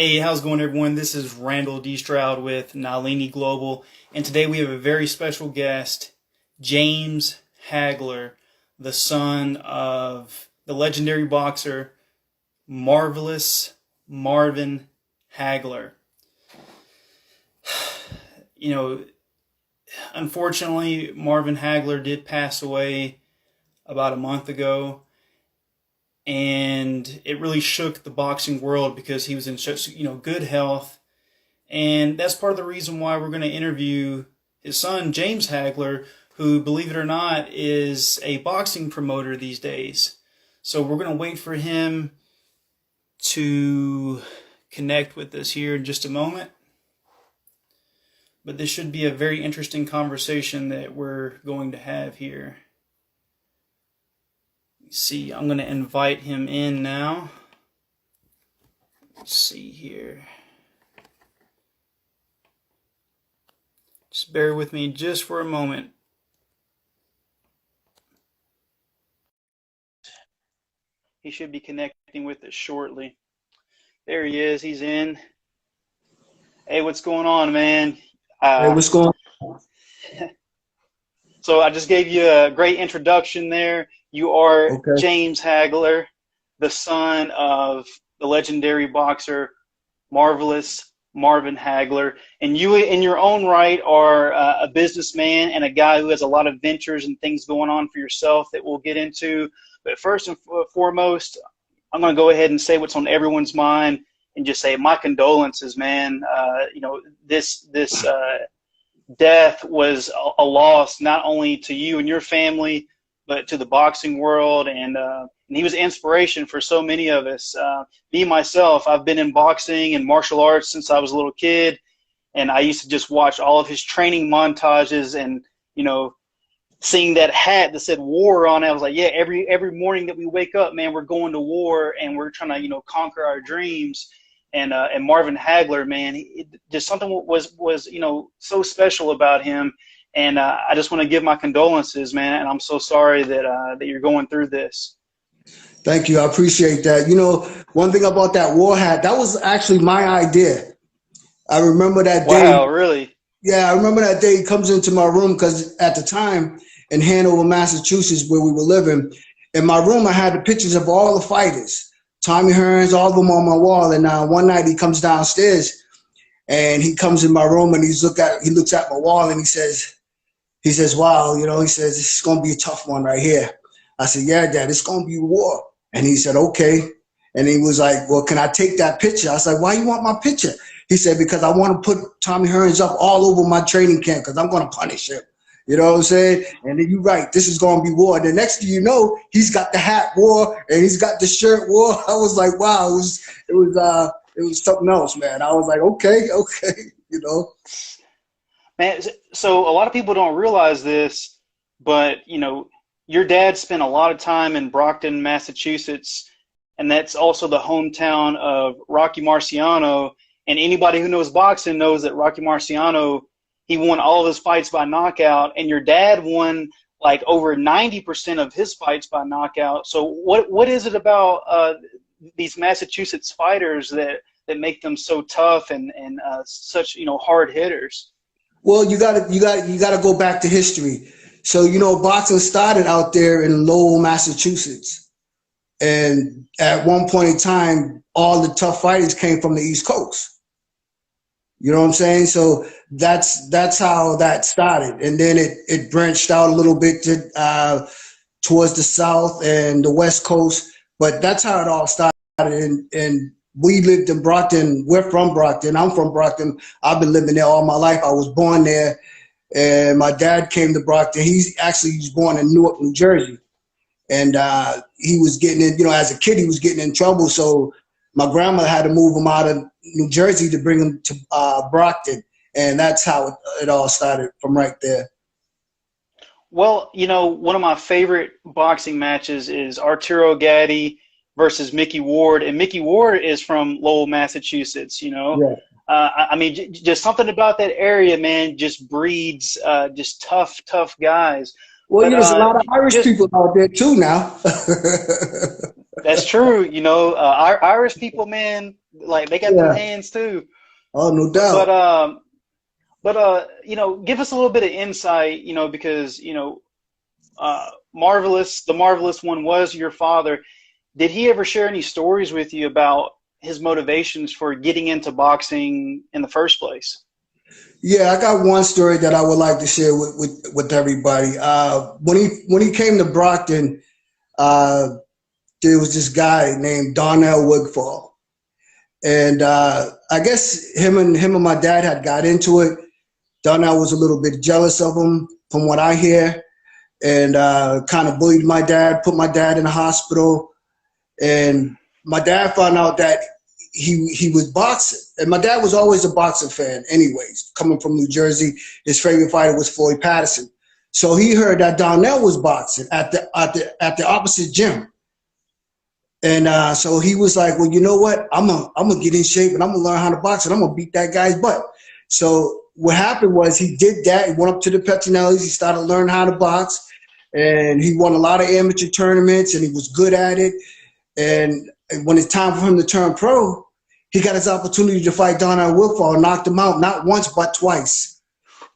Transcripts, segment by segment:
Hey, how's it going, everyone? This is Randall D. Stroud with Nalini Global, and today we have a very special guest, James Hagler, the son of the legendary boxer, Marvelous Marvin Hagler. You know, unfortunately, Marvin Hagler did pass away about a month ago, and it really shook the boxing world because he was in such good health, and that's part of the reason why we're going to interview his son James Hagler, who, believe it or not, is a boxing promoter these days. So we're going to wait for him to connect with us here in just a moment, but this should be a very interesting conversation that we're going to have here. See, I'm going to invite him in now. Let's see here. Just bear with me just for a moment. He should be connecting with us shortly. There he is. He's in. Hey, what's going on, man? Hey, what's going on? So I just gave you a great introduction there. You are Okay. James Hagler, the son of the legendary boxer, Marvelous Marvin Hagler. And you, in your own right, are a businessman and a guy who has a lot of ventures and things going on for yourself that we'll get into. But first and foremost, I'm going to go ahead and say what's on everyone's mind and just say my condolences, man. This death was a loss not only to you and your family, but to the boxing world, and he was inspiration for so many of us. Me, myself, I've been in boxing and martial arts since I was a little kid, and I used to just watch all of his training montages and, seeing that hat that said war on it, I was like, yeah, every morning that we wake up, man, we're going to war and we're trying to, conquer our dreams. And Marvin Hagler, man, just something was so special about him. And I just want to give my condolences, man. And I'm so sorry that you're going through this. Thank you. I appreciate that. One thing about that war hat, that was actually my idea. I remember that day. Wow, really? Yeah, I remember that day he comes into my room because at the time in Hanover, Massachusetts, where we were living, in my room I had the pictures of all the fighters, Tommy Hearns, all of them on my wall. And one night he comes downstairs and he comes in my room and he looks at my wall and he says, wow, he says, this is going to be a tough one right here. I said, yeah, Dad, it's going to be war. And he said, okay. And he was like, well, can I take that picture? I was like, why you want my picture? He said, because I want to put Tommy Hearns up all over my training camp because I'm going to punish him. You know what I'm saying? And then you're right, this is going to be war. And the next thing you know, he's got the hat war and he's got the shirt war. I was like, wow, it was something else, man. I was like, okay. Man, so a lot of people don't realize this, but, your dad spent a lot of time in Brockton, Massachusetts, and that's also the hometown of Rocky Marciano. And anybody who knows boxing knows that Rocky Marciano, he won all of his fights by knockout, and your dad won like over 90% of his fights by knockout. So what is it about these Massachusetts fighters that make them so tough and such hard hitters? Well, you gotta go back to history. So, boxing started out there in Lowell, Massachusetts. And at one point in time, all the tough fighters came from the East Coast. You know what I'm saying? So that's how that started. And then it branched out a little bit towards the South and the West Coast. But that's how it all started. And we lived in Brockton. We're from Brockton. I'm from Brockton. I've been living there all my life. I was born there. And my dad came to Brockton. He was born in Newark, New Jersey. And he was getting in, as a kid, he was getting in trouble. So my grandmother had to move him out of New Jersey to bring him to Brockton. And that's how it all started, from right there. Well, one of my favorite boxing matches is Arturo Gatti versus Mickey Ward. And Mickey Ward is from Lowell, Massachusetts, Yeah. I mean, just something about that area, man, just breeds just tough guys. Well, But there's a lot of Irish people out there too now. That's true. Our Irish people, man, like they got them Yeah. hands too. Oh, no But doubt. give us a little bit of insight, because Marvelous, the Marvelous One was your father. Did he ever share any stories with you about his motivations for getting into boxing in the first place? Yeah, I got one story that I would like to share with everybody. When he came to Brockton, uh, there was this guy named Donnell Wigfall, and I guess him and my dad had got into it. Donnell was a little bit jealous of him, from what I hear, and kind of bullied my dad, put my dad in the hospital. And my dad found out that he was boxing, and my dad was always a boxing fan. Anyways, coming from New Jersey, his favorite fighter was Floyd Patterson. So he heard that Donnell was boxing at the opposite gym, and so he was like, "Well, you know what? I'm gonna get in shape and I'm gonna learn how to box and I'm gonna beat that guy's butt." So what happened was he did that. He went up to the Pettinellis. He started learning how to box, and he won a lot of amateur tournaments, and he was good at it. And when it's time for him to turn pro, he got his opportunity to fight Donnell Wilfall and knocked him out not once but twice.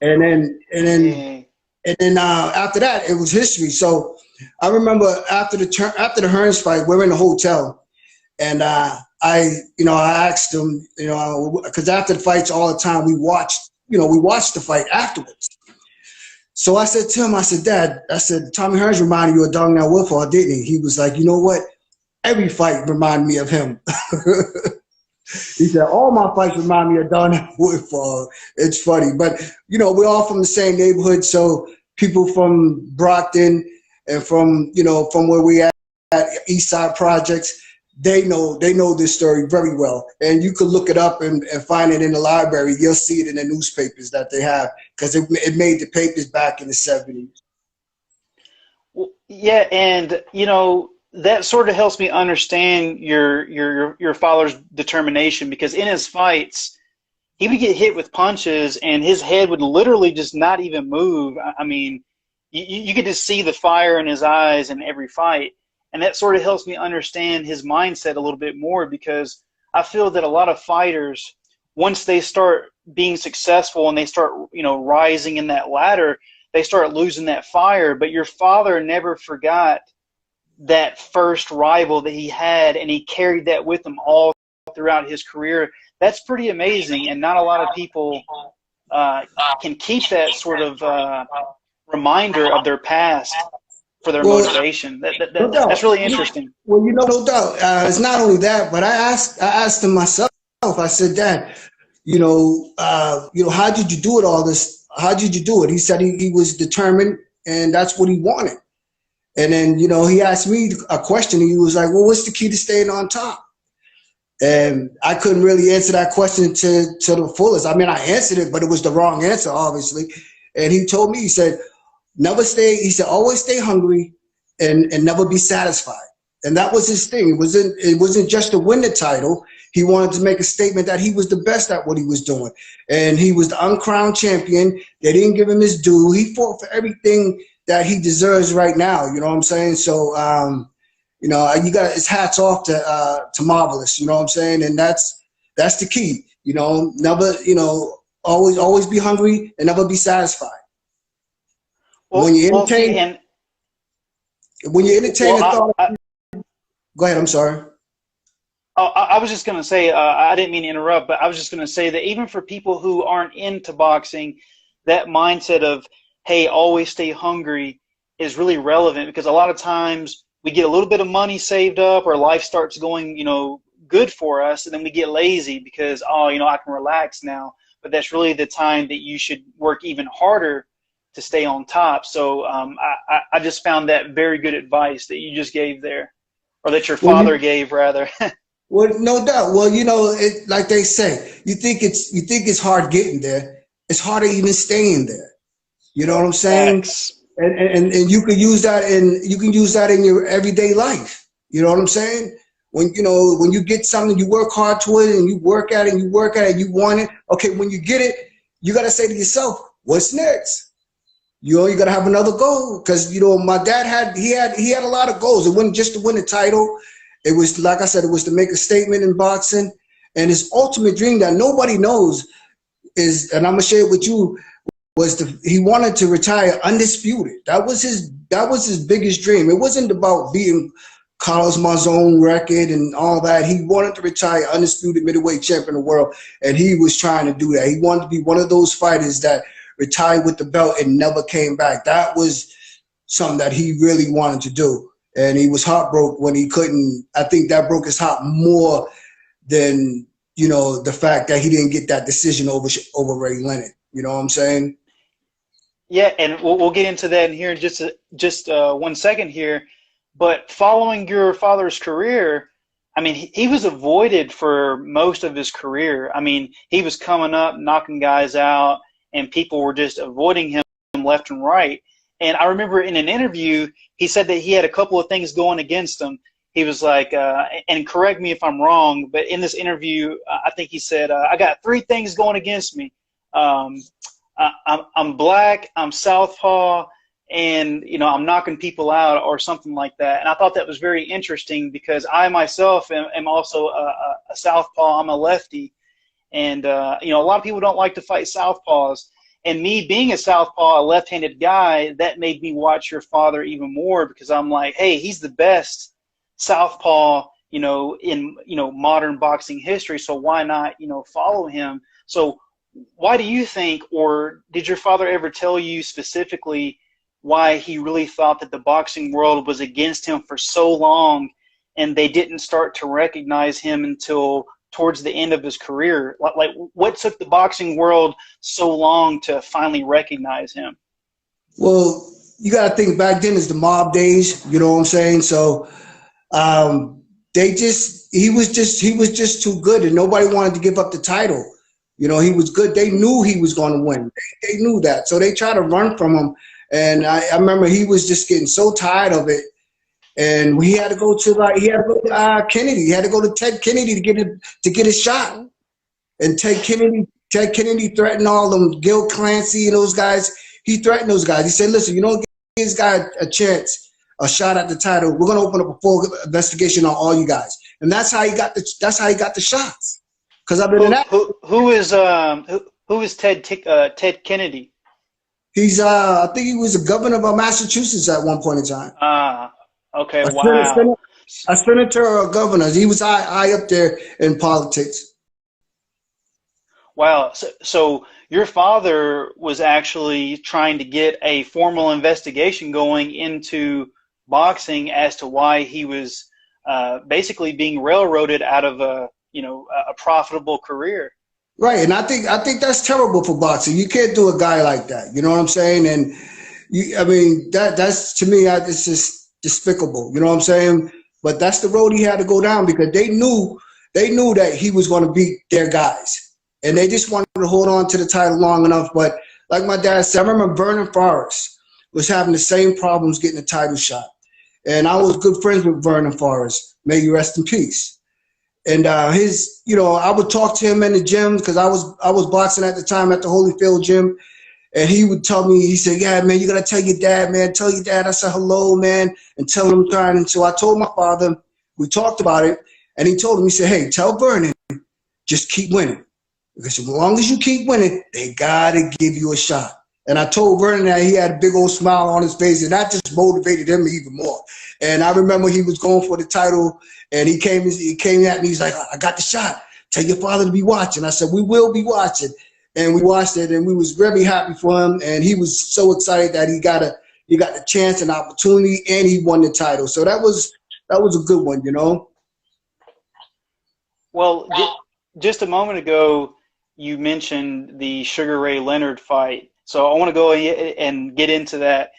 And then and then Dang. and then after that, it was history. So I remember after the Hearns fight, we're in the hotel, and I asked him, because after the fights all the time we watched the fight afterwards. So I said to him, I said, Dad, I said, Tommy Hearns reminded you of Donnell Wilfall, didn't he? He was like, you know what? Every fight reminded me of him. He said, all my fights remind me of Donnell Woodfall. It's funny. But, we're all from the same neighborhood. So people from Brockton and from where we at East Side Projects, they know this story very well. And you could look it up and find it in the library. You'll see it in the newspapers that they have, because it made the papers back in the 70s. Well, yeah, and that sort of helps me understand your father's determination, because in his fights he would get hit with punches and his head would literally just not even move. I mean, you could just see the fire in his eyes in every fight, and that sort of helps me understand his mindset a little bit more, because I feel that a lot of fighters, once they start being successful and they start rising in that ladder, they start losing that fire. But your father never forgot that first rival that he had, and he carried that with him all throughout his career. That's pretty amazing, and not a lot of people can keep that sort of reminder of their past for their Well, motivation. no That's doubt. really interesting. Well, no doubt. It's not only that, but I asked him myself. I said, Dad, how did you do it? All this? How did you do it? He said he was determined, and that's what he wanted. And then, he asked me a question. He was like, well, what's the key to staying on top? And I couldn't really answer that question to the fullest. I mean, I answered it, but it was the wrong answer, obviously. And he told me, he said, always stay hungry and never be satisfied. And that was his thing. It wasn't just to win the title. He wanted to make a statement that he was the best at what he was doing. And he was the uncrowned champion. They didn't give him his due. He fought for everything that he deserves right now. You know what I'm saying? So, you got his hats off to Marvelous. You know what I'm saying? And that's the key. Never, always be hungry and never be satisfied. When you Well, see, entertain, and when you entertain the well, thought, go ahead. I'm sorry. I was just going to say, I didn't mean to interrupt, but I was just going to say that even for people who aren't into boxing, that mindset of, hey, always stay hungry is really relevant, because a lot of times we get a little bit of money saved up, or life starts going, good for us, and then we get lazy because, I can relax now. But that's really the time that you should work even harder to stay on top. So I just found that very good advice that you just gave there, or that your Well, father gave, rather. well, no doubt. Well, like they say, you think it's hard getting there. It's harder even staying there. You know what I'm saying? Facts. And you can use that in your everyday life. You know what I'm saying? When you get something, you work hard to it, and you work at it, and you work at it, you want it. Okay, when you get it, you gotta say to yourself, what's next? You gotta have another goal, because my dad had a lot of goals. It wasn't just to win the title. It was, like I said, it was to make a statement in boxing. And his ultimate dream that nobody knows is, and I'm gonna share it with you, was he wanted to retire undisputed. That was his biggest dream. It wasn't about beating Carlos Mazon record and all that. He wanted to retire undisputed middleweight champion of the world, and he was trying to do that. He wanted to be one of those fighters that retired with the belt and never came back. That was something that he really wanted to do, and he was heartbroken when he couldn't. I think that broke his heart more than, you know, the fact that he didn't get that decision over Ray Leonard. You know what I'm saying? Yeah, and we'll get into that in here in just 1 second here. But following your father's career, I mean, he was avoided for most of his career. I mean, he was coming up, knocking guys out, and people were just avoiding him left and right. And I remember in an interview, he said that he had a couple of things going against him. He was like, and correct me if I'm wrong, but in this interview, I think he said, I got 3 things going against me. I'm black, I'm southpaw, and, you know, I'm knocking people out or something like that. And I thought that was very interesting because I myself am also a southpaw. I'm a lefty. And, you know, a lot of people don't like to fight southpaws. And me being a southpaw, a left-handed guy, that made me watch your father even more because I'm like, hey, he's the best southpaw, you know, in, you know, modern boxing history. So why not, you know, follow him? So why do you think, or did your father ever tell you specifically why he really thought that the boxing world was against him for so long and they didn't start to recognize him until towards the end of his career? Like what took the boxing world so long to finally recognize him? Well, you got to think back then is the mob days, you know what I'm saying? So he was just too good and nobody wanted to give up the title. You know, he was good. They knew he was going to win. They knew that. So they tried to run from him. And I remember he was just getting so tired of it. And he had to go to Kennedy. He had to go to Ted Kennedy to get his shot. And Ted Kennedy threatened all them, Gil Clancy and those guys. He threatened those guys. He said, listen, you don't give this guy a chance, a shot at the title. We're going to open up a full investigation on all you guys. And that's how he got the shots. Because I've been who is Ted Kennedy? He's I think he was a governor of Massachusetts at one point in time. Okay, wow. A senator or a governor. He was high up there in politics. Wow. So your father was actually trying to get a formal investigation going into boxing as to why he was basically being railroaded out of a profitable career. Right, and I think that's terrible for boxing. You can't do a guy like that. You know what I'm saying? And that's to me, it's just despicable. You know what I'm saying? But that's the road he had to go down because they knew that he was going to beat their guys, and they just wanted to hold on to the title long enough. But like my dad said, I remember Vernon Forrest was having the same problems getting a title shot, and I was good friends with Vernon Forrest. May you rest in peace. And I would talk to him in the gym because I was boxing at the time at the Holyfield gym, and he would tell me, he said, "Yeah, man, you gotta tell your dad, man. Tell your dad I said hello, man, and tell him I'm trying." And so I told my father, we talked about it, and he told him, he said, "Hey, tell Vernon, just keep winning, because as long as you keep winning, they gotta give you a shot." And I told Vernon that. He had a big old smile on his face, and that just motivated him even more. And I remember he was going for the title, and he came at me. He's like, "I got the shot. Tell your father to be watching." I said, "We will be watching." And we watched it, and we was very happy for him. And he was so excited that he got the chance and opportunity, and he won the title. So that was a good one, you know. Well, just a moment ago, you mentioned the Sugar Ray Leonard fight. So I want to go and get into that.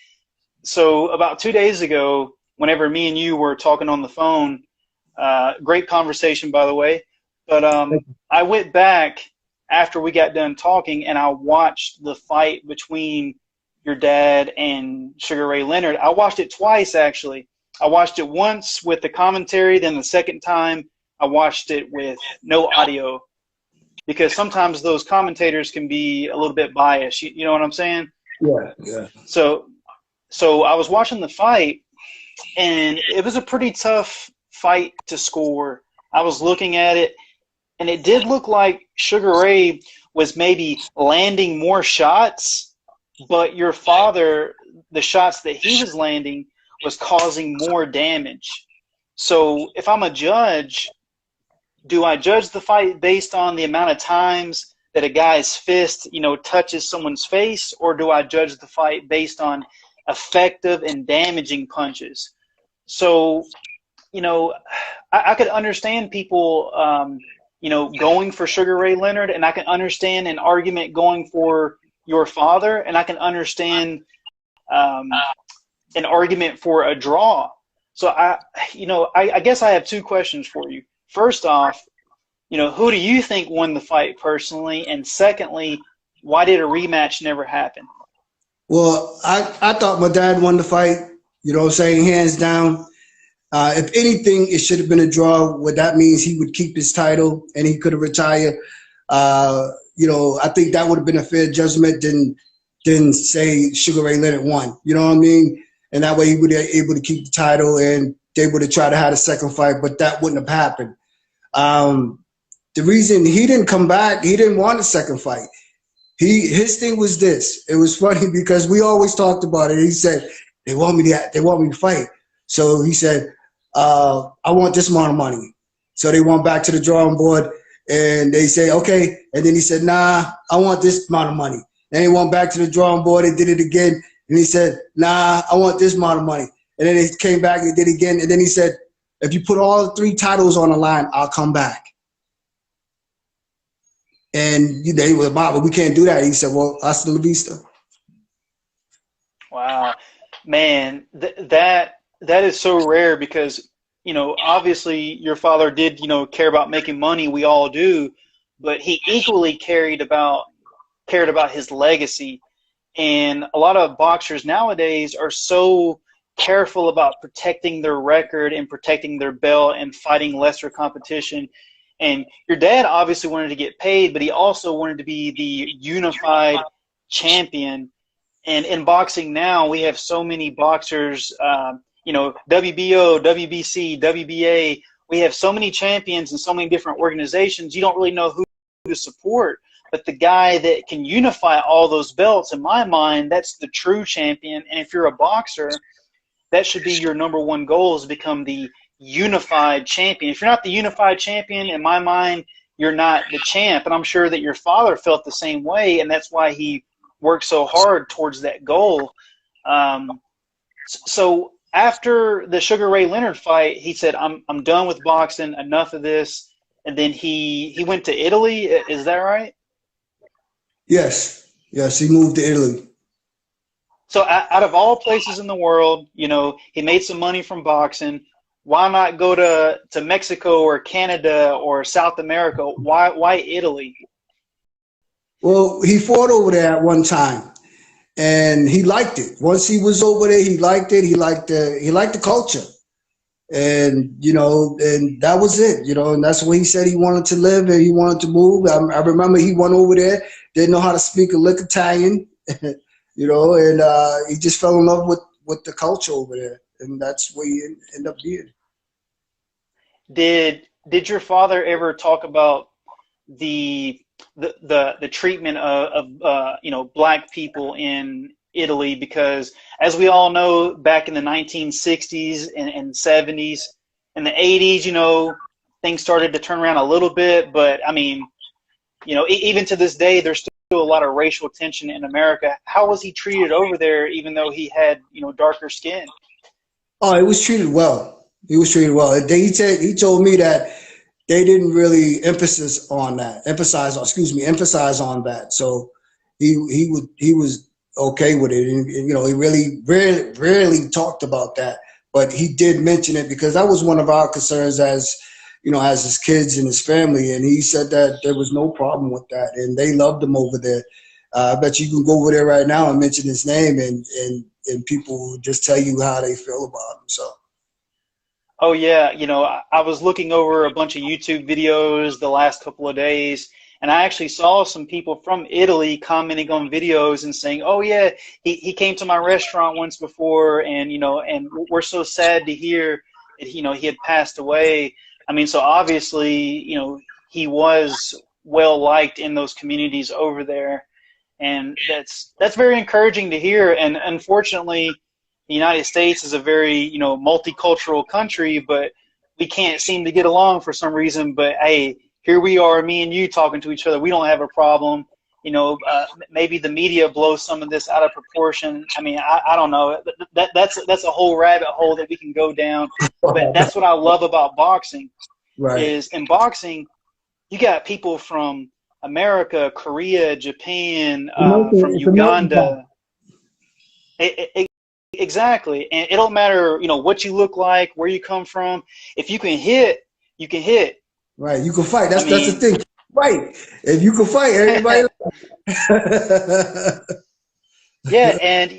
So about 2 days ago, whenever me and you were talking on the phone, great conversation, by the way. But I went back after we got done talking, and I watched the fight between your dad and Sugar Ray Leonard. I watched it twice, actually. I watched it once with the commentary, then the second time I watched it with no audio, because sometimes those commentators can be a little bit biased. You know what I'm saying? Yeah. So I was watching the fight, and it was a pretty tough fight to score. I was looking at it, and it did look like Sugar Ray was maybe landing more shots, but your father, the shots that he was landing was causing more damage. So if I'm a judge, do I judge the fight based on the amount of times that a guy's fist, touches someone's face, or do I judge the fight based on effective and damaging punches? So, I could understand people, going for Sugar Ray Leonard, and I can understand an argument going for your father, and I can understand an argument for a draw. So I guess I have two questions for you. First off, who do you think won the fight personally? And secondly, why did a rematch never happen? Well, I thought my dad won the fight, saying hands down. If anything, it should have been a draw. What that means, he would keep his title and he could have retired. I think that would have been a fair judgment than say Sugar Ray Leonard won. You know what I mean? And that way he would be able to keep the title and they would have tried to have a second fight, but that wouldn't have happened. The reason he didn't come back, he didn't want a second fight. His thing was this. It was funny because we always talked about it. He said, they want me to fight. So he said, I want this amount of money. So they went back to the drawing board and they say, okay. And then he said, nah, I want this amount of money. Then he went back to the drawing board and did it again. And he said, nah, I want this amount of money. And then he came back and did it again. And then he said, if you put all 3 titles on the line, I'll come back. And they were about, we can't do that. He said, well, hasta la vista. Wow, man, that is so rare because, obviously your father did, care about making money. We all do, but he equally cared about his legacy. And a lot of boxers nowadays are so careful about protecting their record and protecting their belt and fighting lesser competition. And your dad obviously wanted to get paid, but he also wanted to be the unified champion. And in boxing now, we have so many boxers, WBO, WBC, WBA. We have so many champions and so many different organizations. You don't really know who to support. But the guy that can unify all those belts, in my mind, that's the true champion. And if you're a boxer, that should be your number one goal, is to become the unified champion. If you're not the unified champion, in my mind, you're not the champ. And I'm sure that your father felt the same way, and that's why he worked so hard towards that goal. So after the Sugar Ray Leonard fight, he said, I'm done with boxing, enough of this. And then he went to Italy. Is that right? Yes, he moved to Italy. So out of all places in the world, he made some money from boxing. Why not go to Mexico or Canada or South America? Why Italy? Well, he fought over there at one time, and he liked it. Once he was over there, he liked it. He liked the culture, and and that was it. And that's where he said he wanted to live and he wanted to move. I remember he went over there, didn't know how to speak a lick Italian, and he just fell in love with the culture over there, and that's where he ended up being. Did your father ever talk about the treatment of black people in Italy? Because as we all know, back in the 1960s and 70s and the 80s, things started to turn around a little bit. But I mean, even to this day, there's still a lot of racial tension in America. How was he treated over there, even though he had darker skin? Oh, he was treated well. He was treated well. He told me that they didn't really emphasize on that. So he was okay with it, and he really rarely talked about that. But he did mention it because that was one of our concerns as his kids and his family. And he said that there was no problem with that, and they loved him over there. I bet you can go over there right now and mention his name, and people will just tell you how they feel about him. So. Oh, yeah. I was looking over a bunch of YouTube videos the last couple of days, and I actually saw some people from Italy commenting on videos and saying, oh, yeah, he came to my restaurant once before, and, and we're so sad to hear he had passed away. I mean, so obviously, he was well liked in those communities over there, and that's very encouraging to hear. And unfortunately, the United States is a very multicultural country, but we can't seem to get along for some reason. But hey, here we are, me and you talking to each other. We don't have a problem. Maybe the media blows some of this out of proportion. I mean, I don't know. That's a whole rabbit hole that we can go down. But that's what I love about boxing. Right. Is in boxing, you got people from America, Korea, Japan, from Uganda. Exactly. And it don't matter, what you look like, where you come from. If you can hit, you can hit. Right. You can fight. That's the thing. Right. If you can fight, everybody. Yeah. And,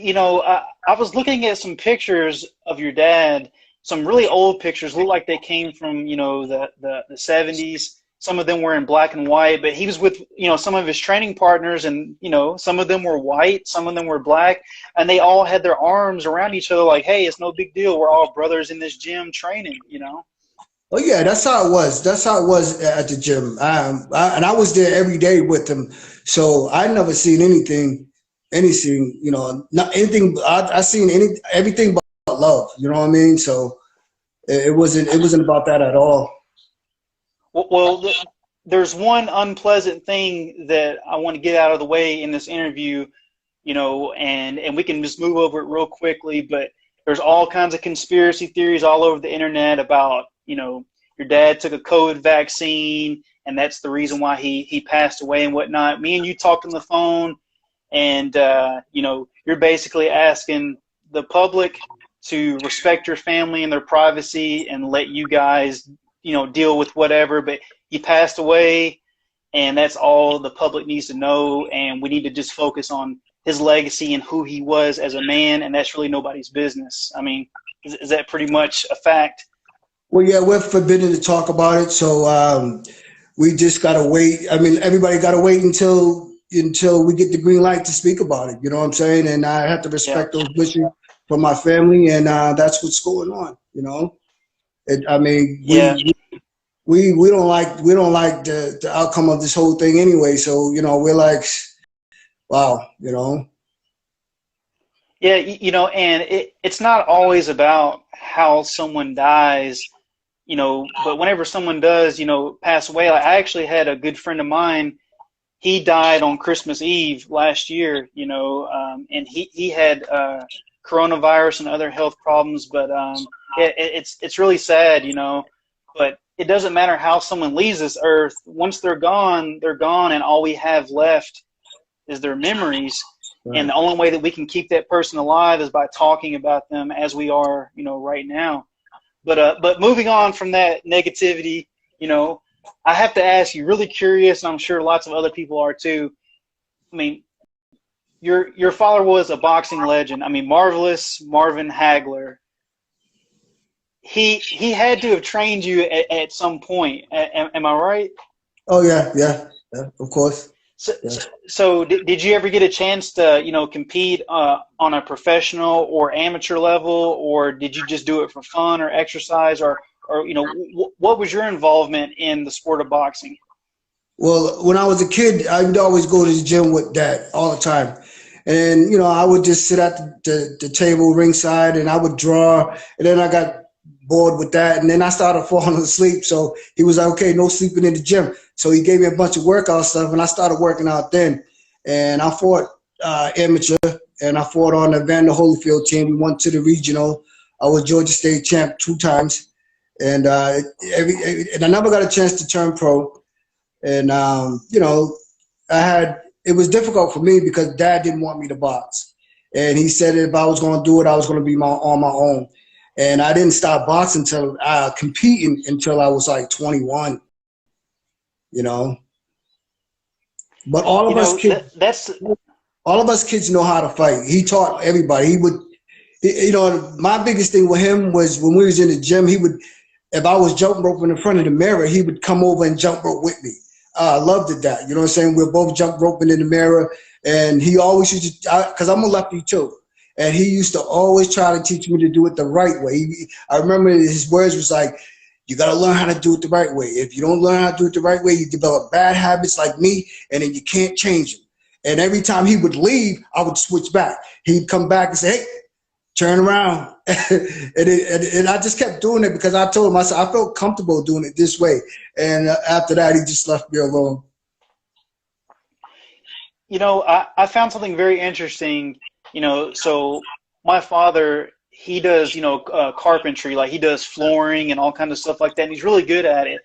I was looking at some pictures of your dad, some really old pictures, look like they came from, the 70s. Some of them were in black and white, but he was with, some of his training partners, and, some of them were white, some of them were black, and they all had their arms around each other like, hey, it's no big deal. We're all brothers in this gym training, Oh yeah, that's how it was. That's how it was at the gym. And I was there every day with him, so I never seen anything, not anything. I seen everything but love. You know what I mean? So it wasn't about that at all. Well, there's one unpleasant thing that I want to get out of the way in this interview, and we can just move over it real quickly. But there's all kinds of conspiracy theories all over the internet about, your dad took a COVID vaccine and that's the reason why he passed away and whatnot. Me and you talked on the phone, and, you're basically asking the public to respect your family and their privacy and let you guys, deal with whatever. But he passed away, and that's all the public needs to know. And we need to just focus on his legacy and who he was as a man. And that's really nobody's business. I mean, is that pretty much a fact? Well, yeah, we're forbidden to talk about it, so we just gotta wait. I mean, everybody gotta wait until we get the green light to speak about it. You know what I'm saying? And I have to respect those wishes from my family, and that's what's going on. We don't like the outcome of this whole thing anyway. So we're like, wow, Yeah, and it's not always about how someone dies. But whenever someone does, pass away, like I actually had a good friend of mine. He died on Christmas Eve last year, and he had coronavirus and other health problems. But it's really sad, But it doesn't matter how someone leaves this earth. Once they're gone, and all we have left is their memories. Right. And the only way that we can keep that person alive is by talking about them as we are, right now. But moving on from that negativity, I have to ask you, really curious, and I'm sure lots of other people are too. I mean, your father was a boxing legend. I mean, Marvin Hagler. He had to have trained you at some point. Am I right? Oh yeah, of course. So did you ever get a chance to, compete on a professional or amateur level, or did you just do it for fun or exercise, or what was your involvement in the sport of boxing? Well, when I was a kid, I would always go to the gym with Dad all the time. And, I would just sit at the table ringside and I would draw. And then I got bored with that. And then I started falling asleep. So he was like, okay, no sleeping in the gym. So he gave me a bunch of workout stuff and I started working out then. And I fought amateur and I fought on the Vander Holyfield team. We went to the regional. I was Georgia State champ 2 times. And and I never got a chance to turn pro. And, it was difficult for me because Dad didn't want me to box. And he said if I was going to do it, I was going to be on my own. And I didn't start boxing competing until I was like 21, But all of us kids know how to fight. He taught everybody. My biggest thing with him was when we was in the gym, if I was jump roping in front of the mirror, he would come over and jump rope with me. I loved it that, We're both jump roping in the mirror. And he always used to, because I'm a lefty too. And he used to always try to teach me to do it the right way. I remember his words was like, you got to learn how to do it the right way. If you don't learn how to do it the right way, you develop bad habits like me, and then you can't change them. And every time he would leave, I would switch back. He'd come back and say, hey, turn around. And I just kept doing it because I told him, I said, I felt comfortable doing it this way. And after that, he just left me alone. You know, I found something very interesting. You know, so my father, he does, you know, carpentry, like he does flooring and all kinds of stuff like that, and he's really good at it.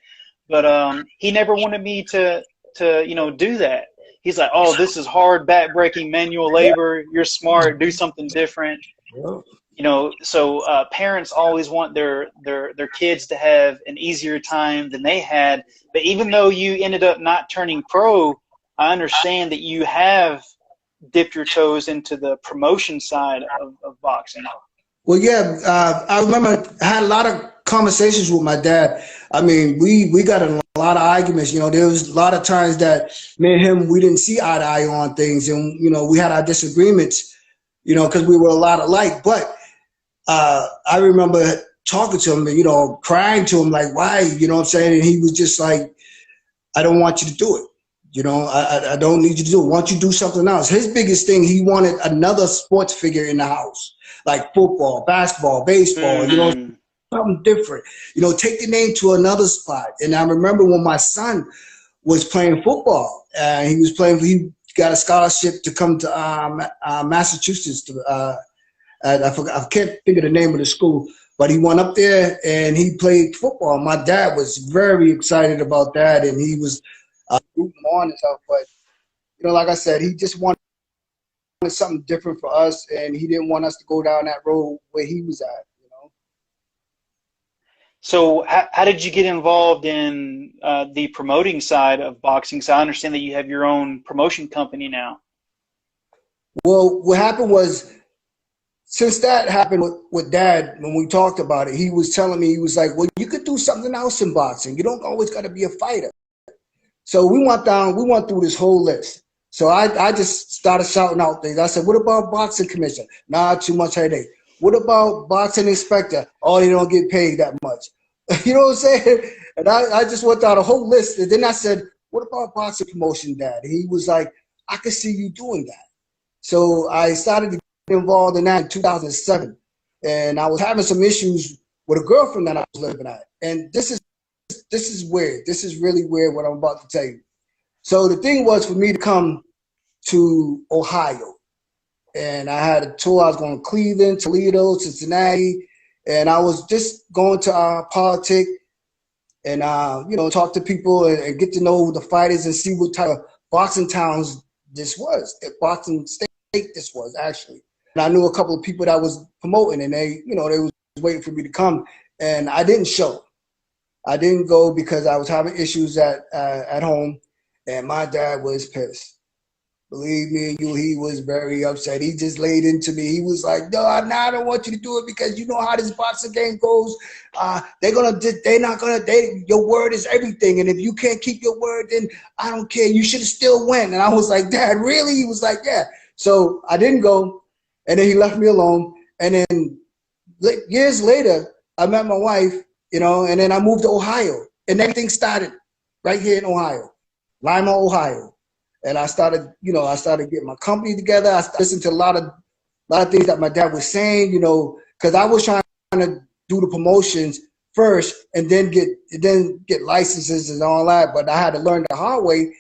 But he never wanted me to you know, do that. He's like, oh, this is hard, back-breaking manual labor. You're smart. Do something different. You know, so parents always want their kids to have an easier time than they had. But even though you ended up not turning pro, I understand that you have dipped your toes into the promotion side of boxing. Well, yeah, I remember I had a lot of conversations with my dad. I mean, we got in a lot of arguments. You know, there was a lot of times that me and him, we didn't see eye to eye on things, and you know, we had our disagreements. You know, because we were a lot alike. But I remember talking to him, you know, crying to him, like, why? You know what I'm saying? And he was just like, I don't want you to do it. You know, I don't need you to do it. Why don't you do something else? His biggest thing, he wanted another sports figure in the house, like football, basketball, baseball, you know, something different. You know, take the name to another spot. And I remember when my son was playing football, he got a scholarship to come to Massachusetts. I can't think of the name of the school, but he went up there and he played football. My dad was very excited about that, and he was rooting on and stuff. But you know, like I said, he just wanted something different for us, and he didn't want us to go down that road where he was at. You know. So how did you get involved in the promoting side of boxing? So I understand that you have your own promotion company now. Well, what happened was, since that happened with Dad, when we talked about it, he was telling me, he was like, well, you could do something else in boxing. You don't always got to be a fighter. So we went through this whole list. So I just started shouting out things. I said, what about boxing commission? Nah, too much headache. What about boxing inspector? Oh, they don't get paid that much. You know what I'm saying? And I just went down a whole list. And then I said, what about boxing promotion, Dad? And he was like, I could see you doing that. So I started to get involved in that in 2007. And I was having some issues with a girlfriend that I was living at. And this is weird. This is really weird what I'm about to tell you. So the thing was for me to come to Ohio. And I had a tour. I was going to Cleveland, Toledo, Cincinnati. And I was just going to politic and, you know, talk to people and get to know the fighters and see what type of boxing towns this was, boxing state this was actually. And I knew a couple of people that was promoting, and they, you know, they was waiting for me to come. And I didn't show. I didn't go because I was having issues at home, and my dad was pissed. Believe me, he was very upset. He just laid into me. He was like, "No, I don't want you to do it because you know how this boxing game goes. Your word is everything, and if you can't keep your word, then I don't care. You should have still went." And I was like, "Dad, really?" He was like, "Yeah." So I didn't go, and then he left me alone. And then years later, I met my wife, you know, and then I moved to Ohio, and everything started right here in Ohio, Lima, Ohio. And I started getting my company together. I started listening to a lot of things that my dad was saying, you know, because I was trying to do the promotions first and then get licenses and all that. But I had to learn the hard way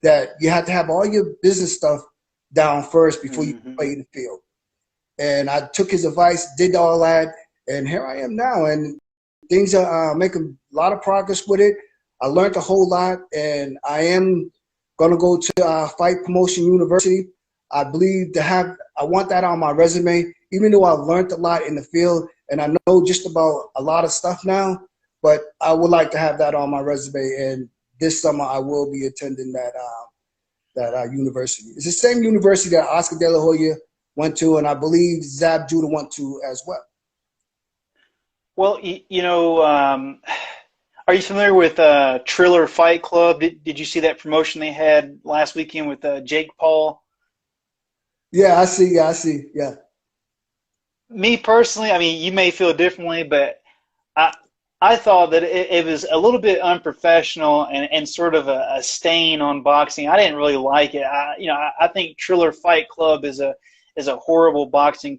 that you have to have all your business stuff down first before you play in the field. And I took his advice, did all that, and here I am now. And things are making a lot of progress with it. I learned a whole lot, and I am gonna go to Fight Promotion University. I want that on my resume, even though I learned a lot in the field and I know just about a lot of stuff now, but I would like to have that on my resume. And this summer I will be attending that university. It's the same university that Oscar De La Hoya went to, and I believe Zab Judah went to as well. Well, you know, are you familiar with Triller Fight Club? Did you see that promotion they had last weekend with Jake Paul? Yeah, I see. Yeah. Me personally, I mean, you may feel differently, but I I thought that it was a little bit unprofessional and sort of a stain on boxing. I didn't really like it. I think Triller Fight Club is a horrible boxing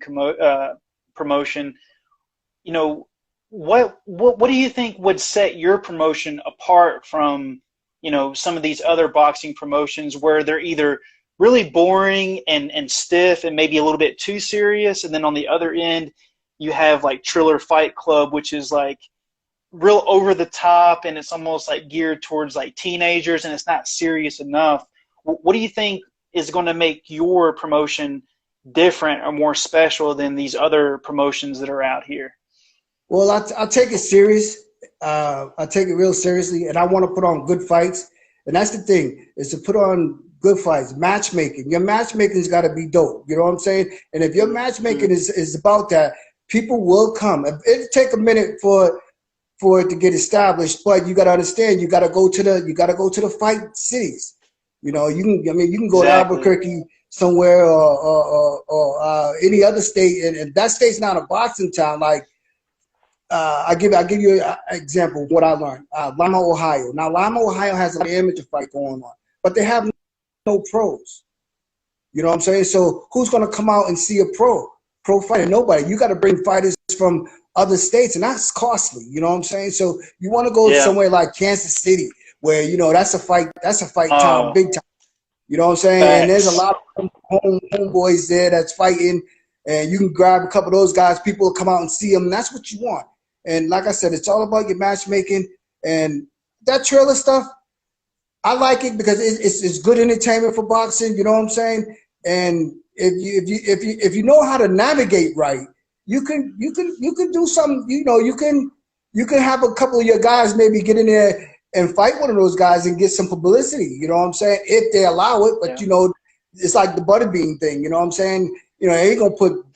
promotion. You know, what do you think would set your promotion apart from, some of these other boxing promotions where they're either really boring and stiff and maybe a little bit too serious, and then on the other end you have like Triller Fight Club, which is like real over the top and it's almost like geared towards like teenagers and it's not serious enough. What do you think is going to make your promotion different or more special than these other promotions that are out here? Well, I take it serious. I take it real seriously, and I want to put on good fights. And that's the thing, is to put on good fights. Matchmaking. Your matchmaking's got to be dope. You know what I'm saying? And if your matchmaking is about that, people will come. It'll take a minute for it to get established, but you got to understand, you got to go to the fight cities. You know, you can go to Exactly. Albuquerque somewhere or any other state, and that state's not a boxing town. Like I'll give you an example of what I learned. Lima, Ohio. Now, Lima, Ohio has an amateur fight going on, but they have no pros. You know what I'm saying? So who's going to come out and see a pro fighter? Nobody. You got to bring fighters from other states, and that's costly. You know what I'm saying? So you want to go Yeah. somewhere like Kansas City, where that's a fight town, Oh, big time. You know what I'm saying? And there's a facts. lot of homeboys there that's fighting, and you can grab a couple of those guys. People will come out and see them, and that's what you want. And like I said, it's all about your matchmaking and that trailer stuff. I like it because it's good entertainment for boxing. You know what I'm saying? And if you know how to navigate right, you can do something. You can have a couple of your guys maybe get in there and fight one of those guys and get some publicity. You know what I'm saying? If they allow it, but Yeah. it's like the Butterbean thing. You know what I'm saying? They ain't gonna put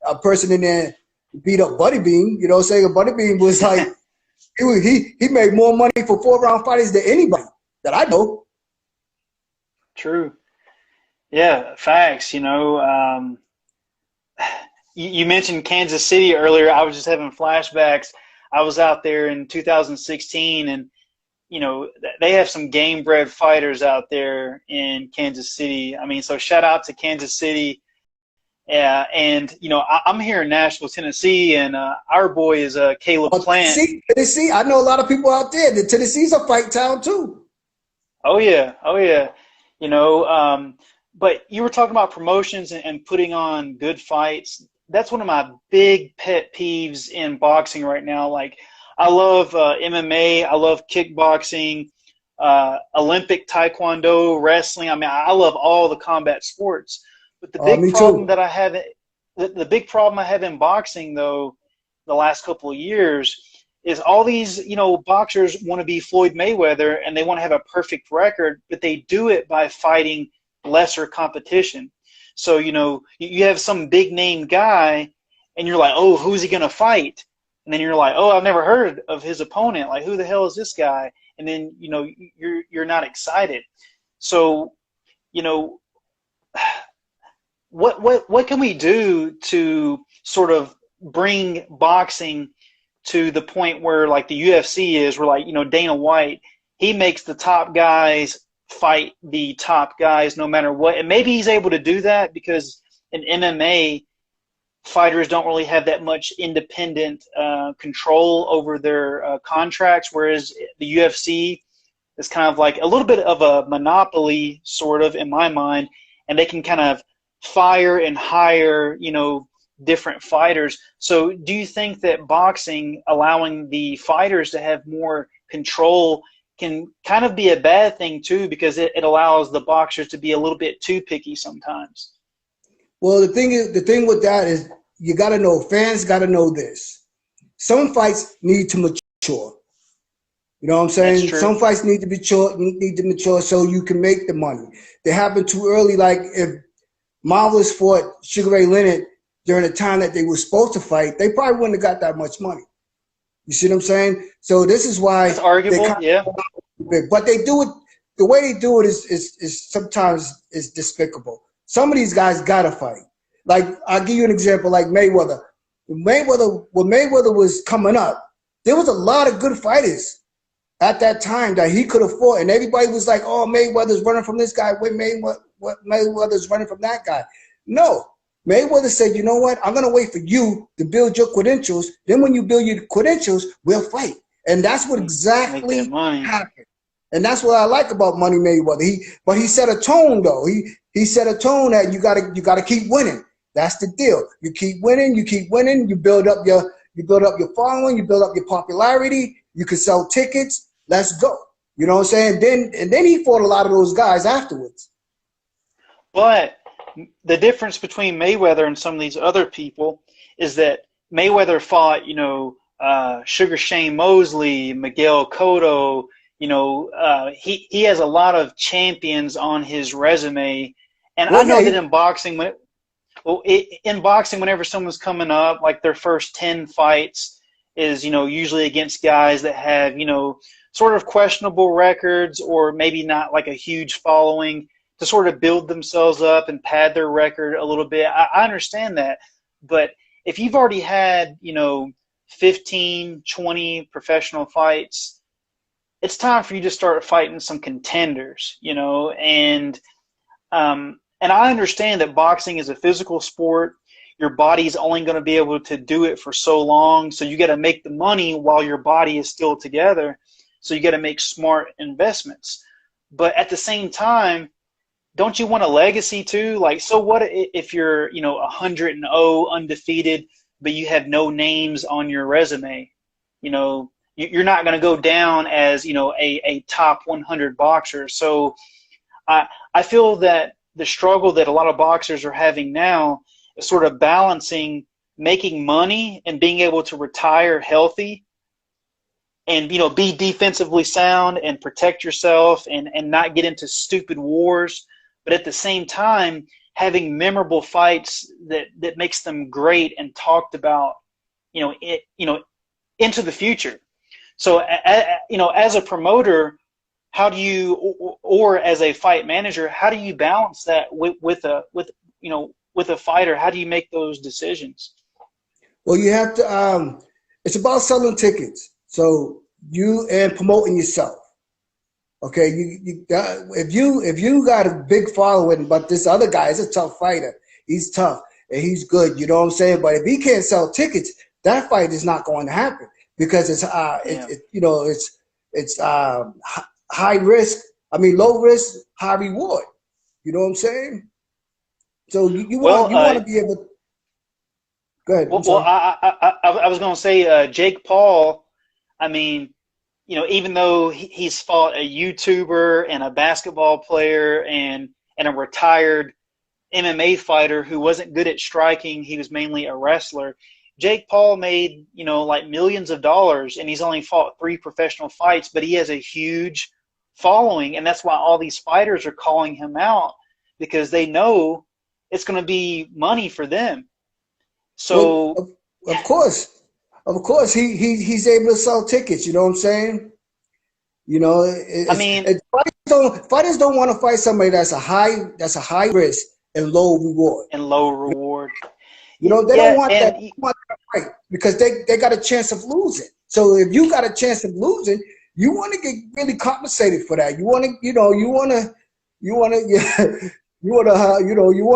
a person in there to beat up Butterbean. You know what I'm saying? Butterbean was like he made more money for 4 round fighters than anybody that I know. True. Yeah, facts. You mentioned Kansas City earlier. I was just having flashbacks. I was out there in 2016, and they have some game bred fighters out there in Kansas City. I mean, so shout out to Kansas City. And I'm here in Nashville, Tennessee, and our boy is Caleb Plant. Tennessee. I know a lot of people out there. The Tennessee's a fight town too. Oh yeah, oh yeah. But you were talking about promotions and putting on good fights. That's one of my big pet peeves in boxing right now. Like, I love MMA, I love kickboxing, Olympic taekwondo, wrestling. I mean, I love all the combat sports. But Me too. The big problem I have in boxing, though, the last couple of years, is all these, boxers want to be Floyd Mayweather and they want to have a perfect record, but they do it by fighting lesser competition. So, you have some big name guy and you're like, oh, who's he going to fight? And then you're like, oh, I've never heard of his opponent. Like, who the hell is this guy? And then, you're not excited. So, what can we do to sort of bring boxing to the point where like the UFC is, where like, Dana White, he makes the top guys fight the top guys no matter what. And maybe he's able to do that because in MMA, fighters don't really have that much independent control over their contracts, whereas the UFC is kind of like a little bit of a monopoly, sort of, in my mind, and they can kind of fire and hire, different fighters. So do you think that boxing, allowing the fighters to have more control, can kind of be a bad thing too, because it allows the boxers to be a little bit too picky sometimes? Well, the thing with that is you got to know, fans got to know this. Some fights need to mature. You know what I'm That's saying? true. Some fights need to mature so you can make the money. They happen too early. Like if Marvelous fought Sugar Ray Leonard during the time that they were supposed to fight, they probably wouldn't have got that much money. You see what I'm saying? So this is why That's they arguable. kind Yeah. of, but they do it. The way they do it is sometimes is despicable. Some of these guys gotta fight. Like, I'll give you an example, like Mayweather. When Mayweather was coming up, there was a lot of good fighters at that time that he could have fought, and everybody was like, "Oh, Mayweather's running from this guy. Mayweather's running from that guy." No, Mayweather said, "You know what? I'm gonna wait for you to build your credentials. Then when you build your credentials, we'll fight." And that's what Make that exactly money. happened. And that's what I like about Money Mayweather. But he set a tone though. He set a tone that you gotta keep winning. That's the deal. You keep winning. You build up your following. You build up your popularity. You can sell tickets. Let's go. You know what I'm saying? Then he fought a lot of those guys afterwards. But the difference between Mayweather and some of these other people is that Mayweather fought, Sugar Shane Mosley, Miguel Cotto. He has a lot of champions on his resume, and Well, I know yeah, that in boxing, whenever someone's coming up, like their first 10 fights is, usually against guys that have, sort of questionable records or maybe not like a huge following to sort of build themselves up and pad their record a little bit. I understand that. But if you've already had, 15, 20 professional fights, it's time for you to start fighting some contenders, and I understand that boxing is a physical sport. Your body's only going to be able to do it for so long. So you got to make the money while your body is still together. So you got to make smart investments. But at the same time, don't you want a legacy too? Like, so what if you're, 100-0 undefeated, but you have no names on your resume? You're not going to go down as, a top 100 boxer. So I feel that the struggle that a lot of boxers are having now is sort of balancing making money and being able to retire healthy and, be defensively sound and protect yourself and not get into stupid wars. But at the same time, having memorable fights that makes them great and talked about, into the future. So, as a promoter, how do you, or as a fight manager, how do you balance that with a fighter? How do you make those decisions? Well, you have to. It's about selling tickets. So and promoting yourself. Okay, if you got a big following, but this other guy is a tough fighter. He's tough and he's good. You know what I'm saying? But if he can't sell tickets, that fight is not going to happen because it's high risk. Low risk, high reward. You know what I'm saying? So you want to be able to, go ahead. Well, I was going to say Jake Paul. Even though he's fought a YouTuber and a basketball player and a retired MMA fighter who wasn't good at striking, he was mainly a wrestler. Jake Paul made, like millions of dollars, and he's only fought 3 professional fights, but he has a huge following, and that's why all these fighters are calling him out because they know it's going to be money for them. So, well, of course, he's able to sell tickets. You know what I'm saying? Fighters don't want to fight somebody that's a high risk and low reward. They don't want that fight because they got a chance of losing. So if you got a chance of losing, you want to get really compensated for that. You want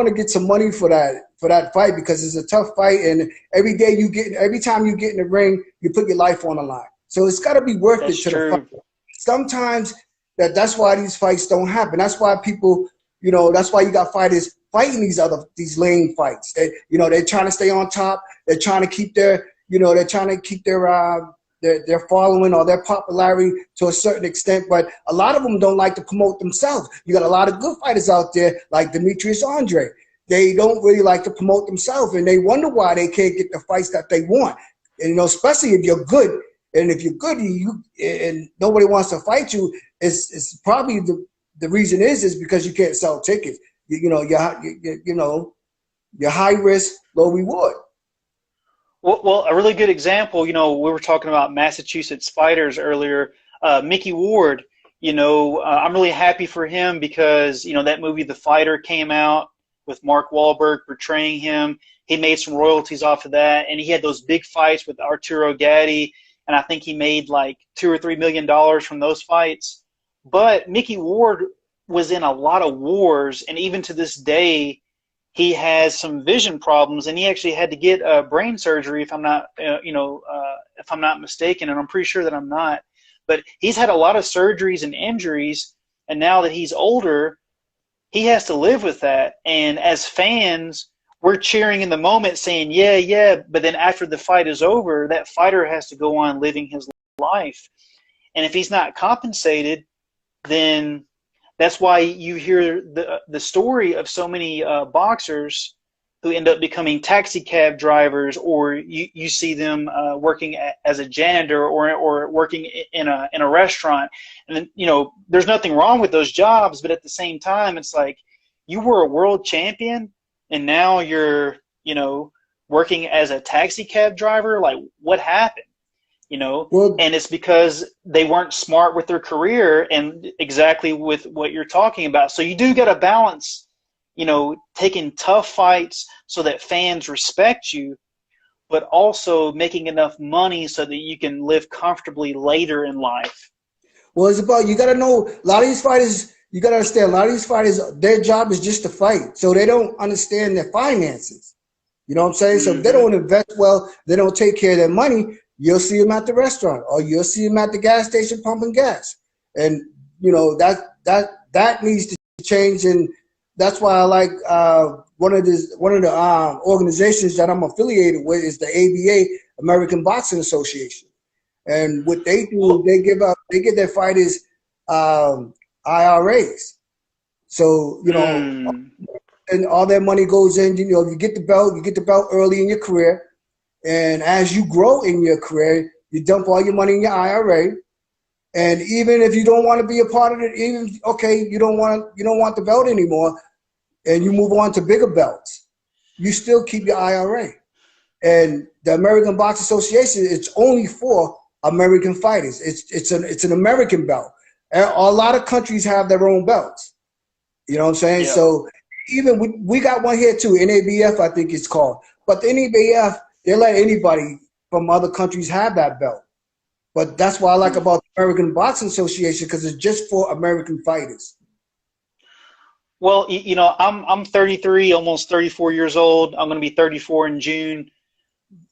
to get some money for that fight because it's a tough fight, and every time you get in the ring, you put your life on the line. So it's got to be worth it to the fight. Sometimes that's why these fights don't happen. That's why people, that's why you got fighters fighting these lame fights. They're trying to stay on top. They're trying to keep their following or their popularity to a certain extent, but a lot of them don't like to promote themselves. You got a lot of good fighters out there like Demetrius Andre. They don't really like to promote themselves, and they wonder why they can't get the fights that they want. And especially if you're good, and if you're good, and nobody wants to fight you, it's probably the reason is because you can't sell tickets. You're high risk, low reward. Well, a really good example, we were talking about Massachusetts fighters earlier. Mickey Ward, I'm really happy for him because, that movie The Fighter came out with Mark Wahlberg portraying him. He made some royalties off of that, and he had those big fights with Arturo Gatti, and I think he made like $2 or $3 million from those fights. But Mickey Ward was in a lot of wars, and even to this day, he has some vision problems, and he actually had to get brain surgery, if I'm not, if I'm not mistaken, and I'm pretty sure that I'm not. But he's had a lot of surgeries and injuries, and now that he's older, he has to live with that. And as fans, we're cheering in the moment saying, yeah, yeah, but then after the fight is over, that fighter has to go on living his life. And if he's not compensated, then that's why you hear the story of so many boxers who end up becoming taxi cab drivers, or you see them working as a janitor or working in a restaurant. And then, you know, there's nothing wrong with those jobs, but at the same time, it's like you were a world champion and now you're, you know, working as a taxi cab driver. Like, what happened? You know, Well, and it's because they weren't smart with their career, and exactly with what you're talking about. So you do got to balance, you know, taking tough fights so that fans respect you, but also making enough money so that you can live comfortably later in life. well, it's about, you got to know, a lot of these fighters, you got to understand, a lot of these fighters, their job is just to fight. So they don't understand their finances. You know what I'm saying? So if they don't invest well, they don't take care of their money, you'll see them at the restaurant or you'll see them at the gas station pumping gas. And, you know, that needs to change. And that's why I like one of the organizations that I'm affiliated with is the ABA, American Boxing Association. And what they do, they give their fighters IRAs. So, you know, and all their money goes in, you know, you get the belt early in your career. And as you grow in your career, you dump all your money in your IRA. And even if you don't want to be a part of it, you don't want the belt anymore, and you move on to bigger belts, you still keep your IRA. And the American Box Association, it's only for American fighters. It's an American belt. And a lot of countries have their own belts. You know what I'm saying? Yeah. So even we got one here too, NABF, I think it's called. But the NABF, they let anybody from other countries have that belt. But that's what I like about the American Boxing Association, because it's just for American fighters. Well, you know, I'm 33, almost 34 years old. I'm going to be 34 in June.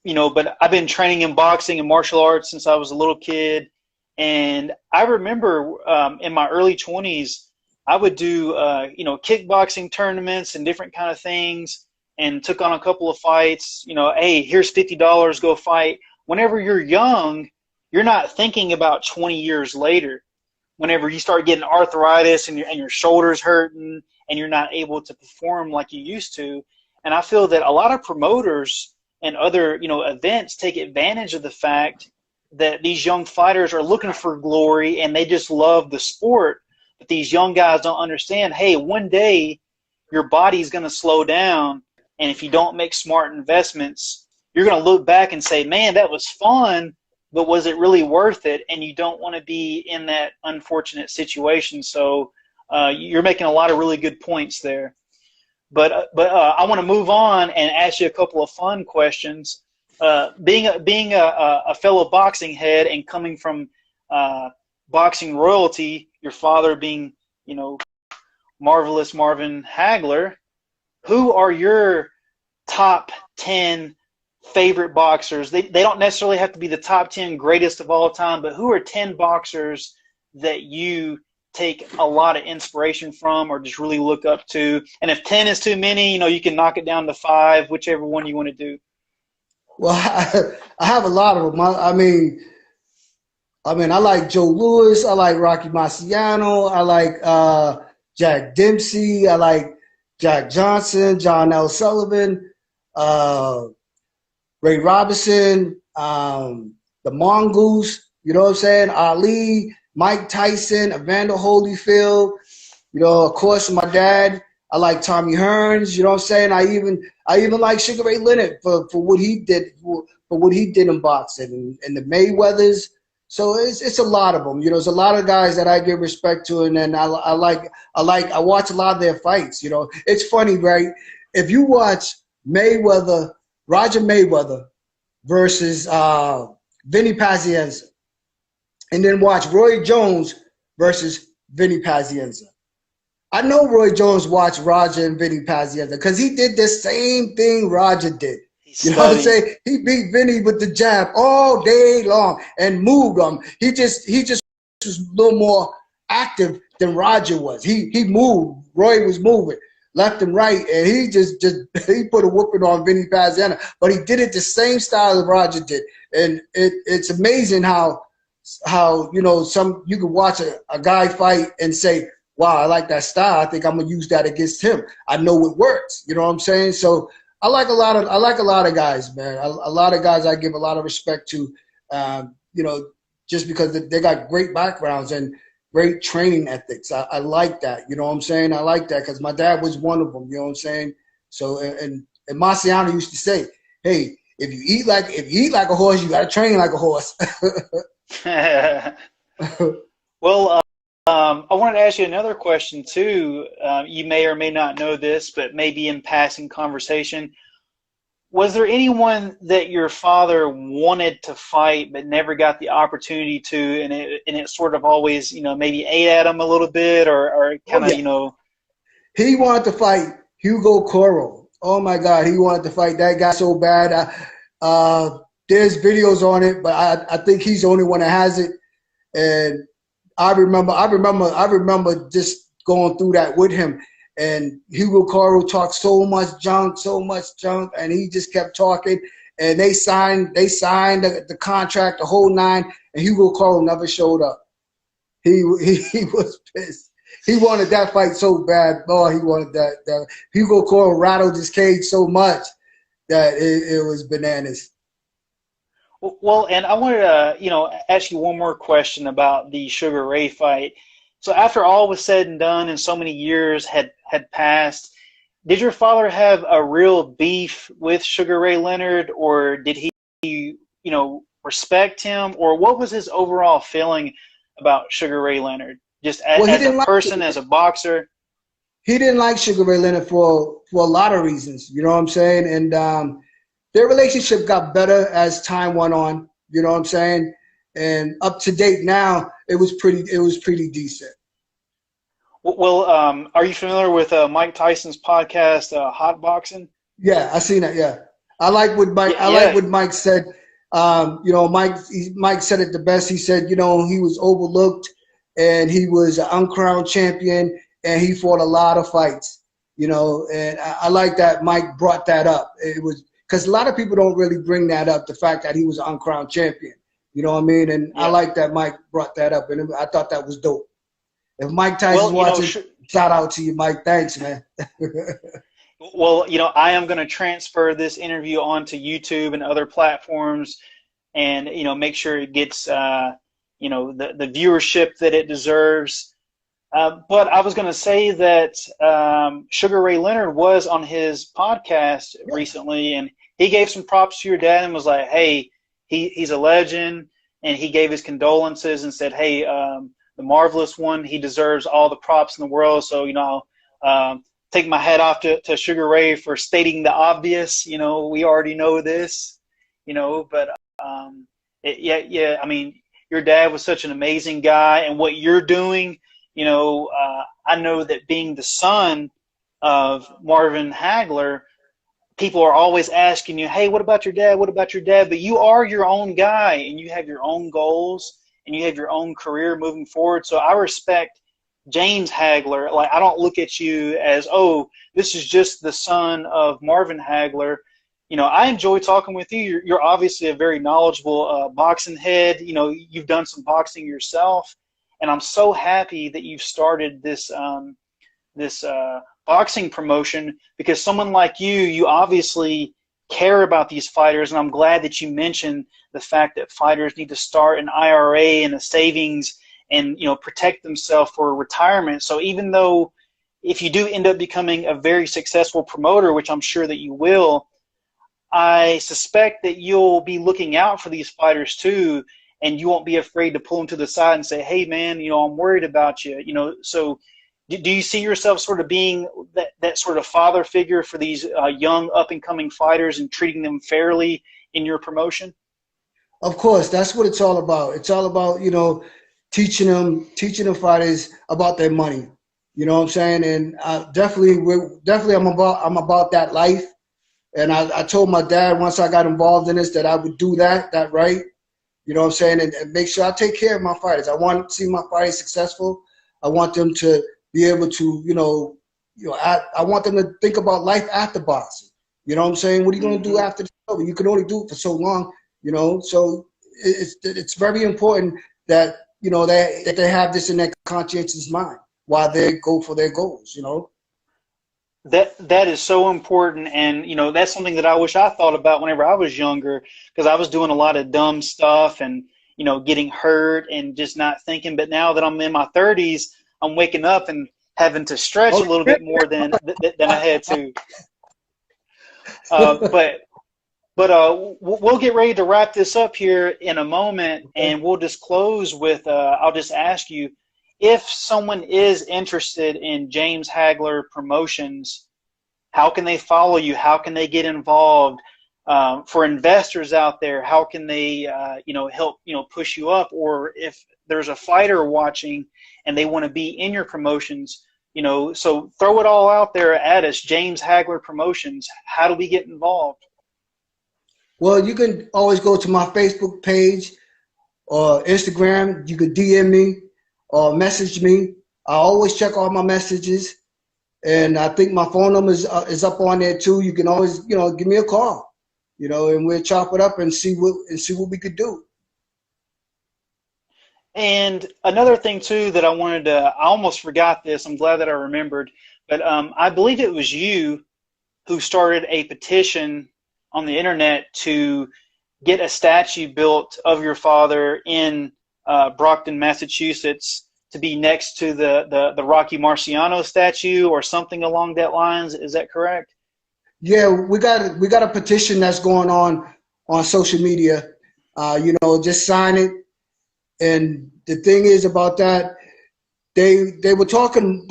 You know, but I've been training in boxing and martial arts since I was a little kid. And I remember in my early 20s, I would do, you know, kickboxing tournaments and different kind of things, and took on a couple of fights. You know, hey, here's $50, go fight. Whenever you're young, you're not thinking about 20 years later. Whenever you start getting arthritis and your shoulders hurting and you're not able to perform like you used to. And I feel that a lot of promoters and other, you know, events take advantage of the fact that these young fighters are looking for glory and they just love the sport. But these young guys don't understand, hey, one day your body's going to slow down. And if you don't make smart investments, you're going to look back and say, man, that was fun, but was it really worth it? And you don't want to be in that unfortunate situation. So you're making a lot of really good points there. But I want to move on and ask you a couple of fun questions. Being a fellow boxing head and coming from boxing royalty, your father being, you know, marvelous Marvin Hagler, who are your top 10 favorite boxers? They don't necessarily have to be the top 10 greatest of all time, but who are 10 boxers that you take a lot of inspiration from or just really look up to? And if 10 is too many, you know, you can knock it down to 5, whichever one you want to do. Well, I have a lot of them. I mean, I like Joe Louis. I like Rocky Marciano. I like Jack Dempsey. I like Jack Johnson, John L. Sullivan, Ray Robinson, the Mongoose, you know what I'm saying? Ali, Mike Tyson, Evander Holyfield, you know, of course, my dad. I like Tommy Hearns, you know what I'm saying? I even like Sugar Ray Leonard for what he did in boxing, and the Mayweathers. So it's a lot of them. You know, there's a lot of guys that I give respect to, and then I watch a lot of their fights. You know, it's funny, right? If you watch Mayweather, Roger Mayweather versus Vinny Pazienza, and then watch Roy Jones versus Vinny Pazienza. I know Roy Jones watched Roger and Vinny Pazienza because he did the same thing Roger did. He You know what I'm studied. saying? He beat Vinny with the jab all day long and moved him. He just was a little more active than Roger was. He moved. Roy was moving left and right, and he just he put a whooping on Vinny Pazienza. But he did it the same style as Roger did, and it's amazing how you know you can watch a guy fight and say, wow, I like that style. I think I'm gonna use that against him. I know it works. You know what I'm saying? So I like a lot of guys, man. A lot of guys I give a lot of respect to. You know, just because they got great backgrounds and great training ethics. I like that. You know what I'm saying? I like that because my dad was one of them. You know what I'm saying? So and Marciano used to say, hey, if you eat like a horse, you got to train like a horse. Well, I wanted to ask you another question too. You may or may not know this, but maybe in passing conversation, was there anyone that your father wanted to fight but never got the opportunity to, and it sort of always, you know, maybe ate at him a little bit, or Oh kind of, yeah, you know? he wanted to fight Hugo Coro. Oh my God, he wanted to fight that guy so bad. There's videos on it, but I think he's the only one that has it. And I remember just going through that with him. And Hugo Caro talked so much junk, and he just kept talking. And they signed the contract, the whole nine, and Hugo Caro never showed up. He was pissed. He wanted that fight so bad. Boy, he wanted that. Hugo Caro rattled his cage so much that it was bananas. Well, and I wanted to, you know, ask you one more question about the Sugar Ray fight. So after all was said and done, and so many years had passed, did your father have a real beef with Sugar Ray Leonard, or did he, you know, respect him, or what was his overall feeling about Sugar Ray Leonard, just Well, as a person, as a boxer? he didn't like Sugar Ray Leonard for a lot of reasons. You know what I'm saying? And their relationship got better as time went on. You know what I'm saying? And up to date now, it was pretty decent. Well, are you familiar with Mike Tyson's podcast, Hot Boxing? Yeah, I seen that. Yeah, Yeah, I like yeah. what Mike said. You know, Mike said it the best. He said, you know, he was overlooked, and he was an uncrowned champion, and he fought a lot of fights. You know, and I like that Mike brought that up. It was because a lot of people don't really bring that up, the fact that he was an uncrowned champion. You know what I mean? And I Yeah. like that Mike brought that up, and I thought that was dope. If Mike Tyson's Well, you know, watching, shout out to you, Mike. Thanks, man. well, you know, I am going to transfer this interview onto YouTube and other platforms, and you know, make sure it gets you know, the viewership that it deserves. But I was going to say that Sugar Ray Leonard was on his podcast Yeah. recently, and he gave some props to your dad and was like, "Hey, he's a legend," and he gave his condolences and said, "Hey, the marvelous one, he deserves all the props in the world." So, you know, take my hat off to Sugar Ray for stating the obvious. You know, we already know this, you know, but yeah. I mean, your dad was such an amazing guy, and what you're doing, you know, I know that being the son of Marvin Hagler, people are always asking you, "Hey, what about your dad? What about your dad?" But you are your own guy, and you have your own goals, and you have your own career moving forward. So I respect James Hagler. Like, I don't look at you as, oh, this is just the son of Marvin Hagler. You know, I enjoy talking with you. You're obviously a very knowledgeable boxing head. You know, you've done some boxing yourself, and I'm so happy that you've started this boxing promotion, because someone like you obviously care about these fighters, and I'm glad that you mentioned the fact that fighters need to start an IRA and a savings, and you know, protect themselves for retirement. So even though if you do end up becoming a very successful promoter, which I'm sure that you will, I suspect that you'll be looking out for these fighters too, and you won't be afraid to pull him to the side and say, hey man, I'm worried about you. So do you see yourself sort of being that sort of father figure for these young up and coming fighters and treating them fairly in your promotion? Of course, that's what it's all about. It's all about, teaching the fighters about their money. You know what I'm saying? And I'm about that life. And I told my dad once I got involved in this that I would do that right. You know what I'm saying? And make sure I take care of my fighters. I want to see my fighters successful. I want them to be able to, I want them to think about life after boxing. You know what I'm saying? What are you going to do after the show? You can only do it for so long, So it's very important that, that they have this in their conscientious mind while they go for their goals, That is so important, and that's something that I wish I thought about whenever I was younger, because I was doing a lot of dumb stuff and getting hurt and just not thinking. But now that I'm in my 30s, I'm waking up and having to stretch a little bit more than I had to. But we'll get ready to wrap this up here in a moment, and we'll just close with I'll just ask you, if someone is interested in James Hagler Promotions, how can they follow you? How can they get involved? For investors out there, how can they, help, push you up? Or if there's a fighter watching and they want to be in your promotions, so throw it all out there at us. James Hagler Promotions. How do we get involved? Well, you can always go to my Facebook page or Instagram. You could DM me or message me. I always check all my messages, and I think my phone number is up on there too. You can always, give me a call, and we'll chop it up and see what we could do. And another thing too that I almost forgot this. I'm glad that I remembered, but I believe it was you who started a petition on the internet to get a statue built of your father in Brockton, Massachusetts, to be next to the Rocky Marciano statue or something along that lines. Is that correct? Yeah, we got a petition that's going on social media. Just sign it. And the thing is about that, they were talking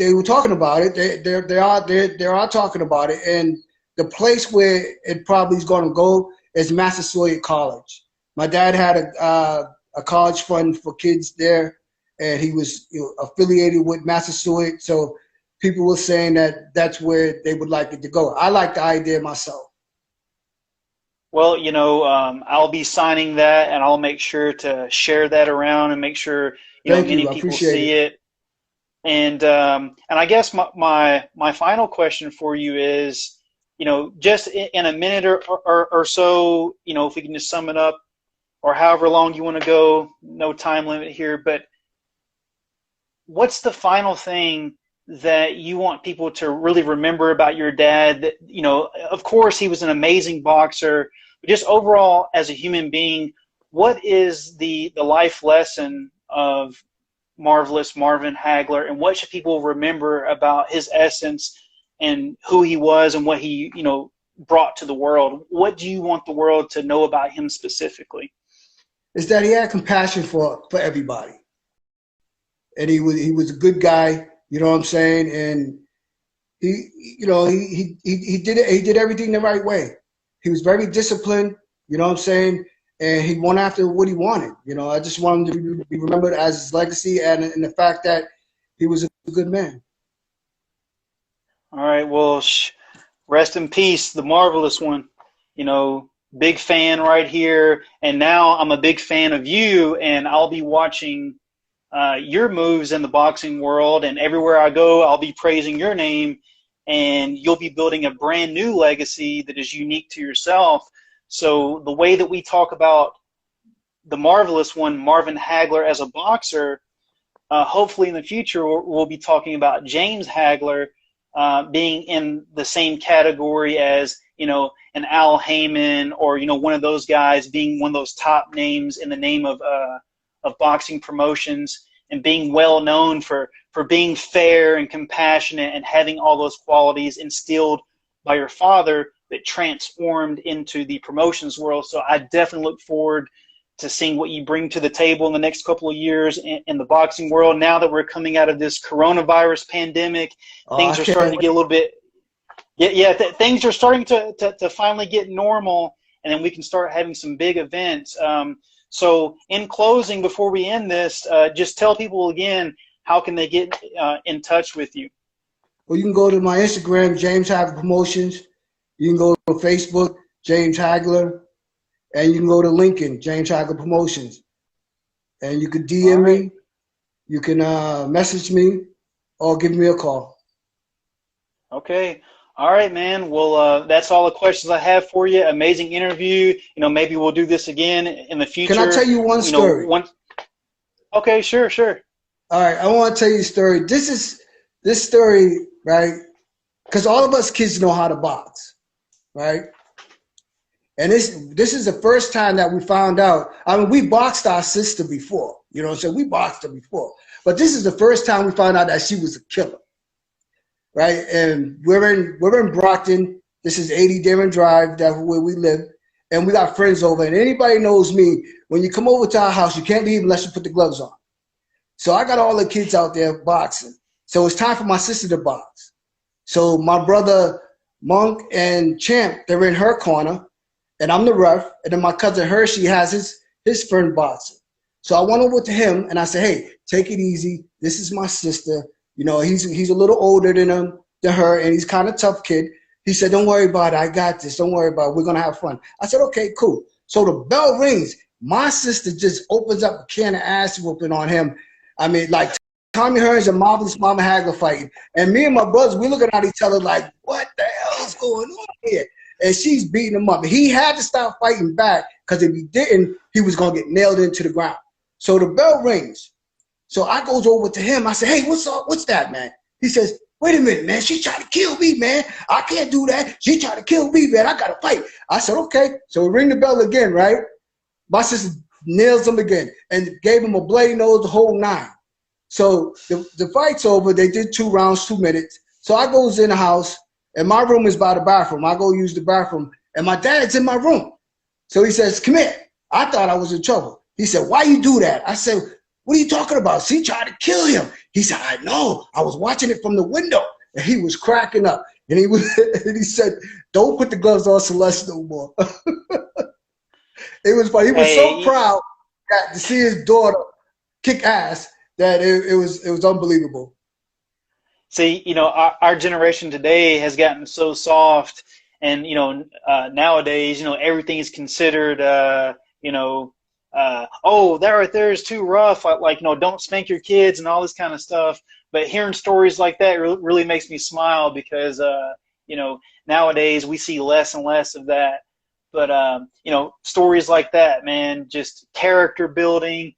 about it. They are talking about it. And the place where it probably is going to go is Massasoit College. My dad had a college fund for kids there, and he was affiliated with Massasoit. So people were saying that that's where they would like it to go. I like the idea myself. Well, I'll be signing that, and I'll make sure to share that around and make sure many people see it. And I guess my final question for you is, just in a minute or so, if we can just sum it up, or however long you want to go, no time limit here, but what's the final thing that you want people to really remember about your dad? That, of course, he was an amazing boxer, but just overall as a human being, what is the life lesson of Marvelous Marvin Hagler, and what should people remember about his essence and who he was and what he, brought to the world? What do you want the world to know about him specifically? Is that he had compassion for everybody, and he was a good guy. You know what I'm saying? And he did everything the right way. He was very disciplined. You know what I'm saying? And he went after what he wanted. I just want him to be remembered as his legacy and the fact that he was a good man. All right. Well, rest in peace, the marvelous one. Big fan right here. And now I'm a big fan of you, and I'll be watching your moves in the boxing world, and everywhere I go, I'll be praising your name, and you'll be building a brand new legacy that is unique to yourself. So the way that we talk about the marvelous one, Marvin Hagler, as a boxer, hopefully in the future we'll be talking about James Hagler being in the same category as, an Al Heyman, or, one of those guys being one of those top names in the name of boxing promotions, and being well known for being fair and compassionate and having all those qualities instilled by your father that transformed into the promotions world. So I definitely look forward to seeing what you bring to the table in the next couple of years in the boxing world. Now that we're coming out of this coronavirus pandemic, things I are can't starting to wait. get a little bit, things are starting to finally get normal, and then we can start having some big events. So in closing, before we end this, just tell people again, how can they get in touch with you? Well, you can go to my Instagram, James Hagler Promotions. You can go to Facebook, James Hagler. And you can go to LinkedIn, James Hagler Promotions. And you can All DM right. me, you can message me, or give me a call. Okay. All right, man. Well, that's all the questions I have for you. Amazing interview. Maybe we'll do this again in the Can I future. tell you one story? Okay, sure, sure. All right, I want to tell you a story. This story, right? Because all of us kids know how to box, right? And this is the first time that we found out. I mean, we boxed our sister before, so we boxed her before. But this is the first time we found out that she was a killer, right? And we're in Brockton. This is 80 Darren Drive, that's where we live. And we got friends over. And anybody knows me, when you come over to our house, you can't leave unless you put the gloves on. So I got all the kids out there boxing. So it's time for my sister to box. So my brother Monk and Champ, they're in her corner, and I'm the ref. And then my cousin Hershey has his friend boxing. So I went over to him and I said, "Hey, take it easy. This is my sister. He's a little older than her, and he's kind of tough kid." He said, "Don't worry about it. I got this. Don't worry about it. We're gonna have fun." I said, "Okay, cool." So the bell rings. My sister just opens up a can of ass whooping on him. I mean, like Tommy Hearns and Marvin's Mama Hagler fighting. And me and my brothers, we looking at each other like, what the hell is going on here? And she's beating him up. He had to stop fighting back, because if he didn't, he was going to get nailed into the ground. So the bell rings. So I goes over to him. I said, "Hey, what's up? What's that, man?" He says, "Wait a minute, man. She tried to kill me, man. I can't do that. She tried to kill me, man. I got to fight." I said, "Okay." So we ring the bell again, right? My sister nails him again and gave him a bloody nose, the whole nine. So the fight's over. They did 2 rounds, 2 minutes. So I goes in the house, and my room is by the bathroom. I go use the bathroom, and my dad's in my room. So he says, "Come here." I thought I was in trouble. He said, "Why you do that?" I said, "What are you talking about? She tried to kill him." He said, "I know. I was watching it from the window." And he was cracking up. And and he said, "Don't put the gloves on Celeste no more." It was funny. He was so Hey, proud to see his daughter kick ass that it was unbelievable. see, our generation today has gotten so soft, and nowadays, everything is considered, oh, that right there is too rough. Like, don't spank your kids and all this kind of stuff. But hearing stories like that really makes me smile, because nowadays we see less and less of that. But stories like that, man, just character building.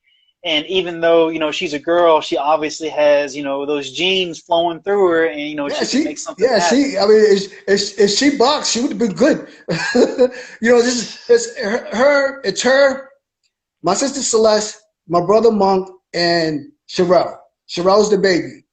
And even though she's a girl, she obviously has those genes flowing through her, and Yeah, she can make she. something Yeah, happen. she. I mean, if she boxed, she would have been good. This is her. It's her. My sister Celeste, my brother Monk, and Sherelle. Sherelle's the baby.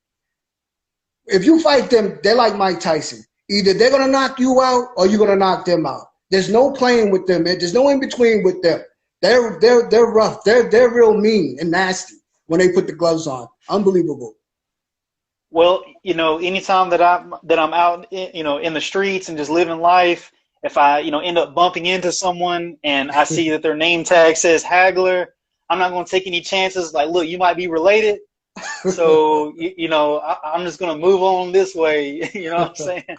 If you fight them, they're like Mike Tyson. Either they're gonna knock you out, or you're gonna knock them out. There's no playing with them. There's no in between with them. They're rough. They're real mean and nasty when they put the gloves on. Unbelievable. Well, anytime that I'm out, in the streets and just living life, if I, end up bumping into someone and I see that their name tag says Hagler, I'm not going to take any chances. Like, look, you might be related, so I'm just going to move on this way. You know what I'm saying?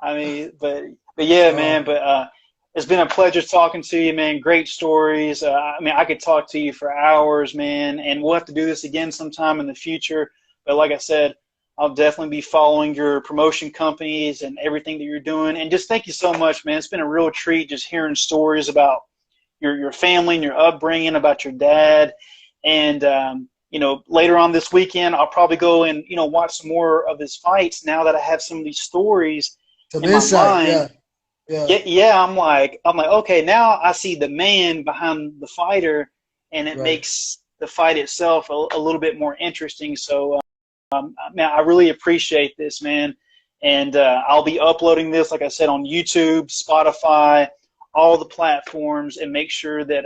I mean, but yeah, man. um, But it's been a pleasure talking to you, man. Great stories. I mean, I could talk to you for hours, man. And we'll have to do this again sometime in the future. But like I said, I'll definitely be following your promotion companies and everything that you're doing. And just thank you so much, man. It's been a real treat just hearing stories about your family and your upbringing, about your dad. And later on this weekend, I'll probably go and watch some more of his fights now that I have some of these stories some in my insight. mind. Yeah, yeah, Yeah, I'm like, okay, now I see the man behind the fighter, and it right. makes the fight itself a little bit more interesting. So, man, I really appreciate this, man. And I'll be uploading this, like I said, on YouTube, Spotify, all the platforms and make sure that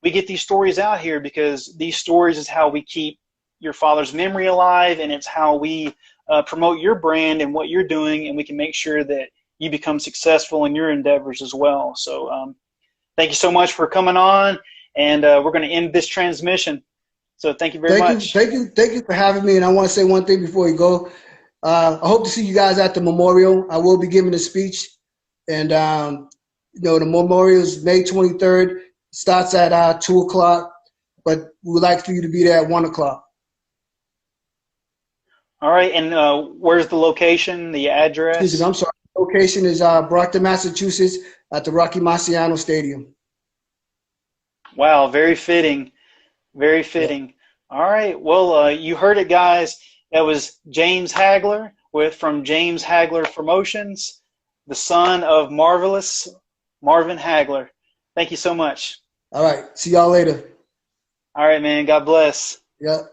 we get these stories out here, because these stories is how we keep your father's memory alive, and it's how we promote your brand and what you're doing, and we can make sure that you become successful in your endeavors as well. So thank you so much for coming on, and we're going to end this transmission. So thank you very much. Thank you for having me. And I want to say one thing before you go. I hope to see you guys at the memorial. I will be giving a speech, and the memorial is May 23rd. Starts at 2 o'clock, but we would like for you to be there at 1 o'clock. All right, and where's the location, the address? Excuse me, I'm sorry. The location is Brockton, Massachusetts, at the Rocky Marciano Stadium. Wow, very fitting. Very fitting. Yeah. All right, well, you heard it, guys. That was James Hagler from James Hagler Promotions, the son of Marvelous Marvin Hagler. Thank you so much. All right, see y'all later. All right, man. God bless. Yeah.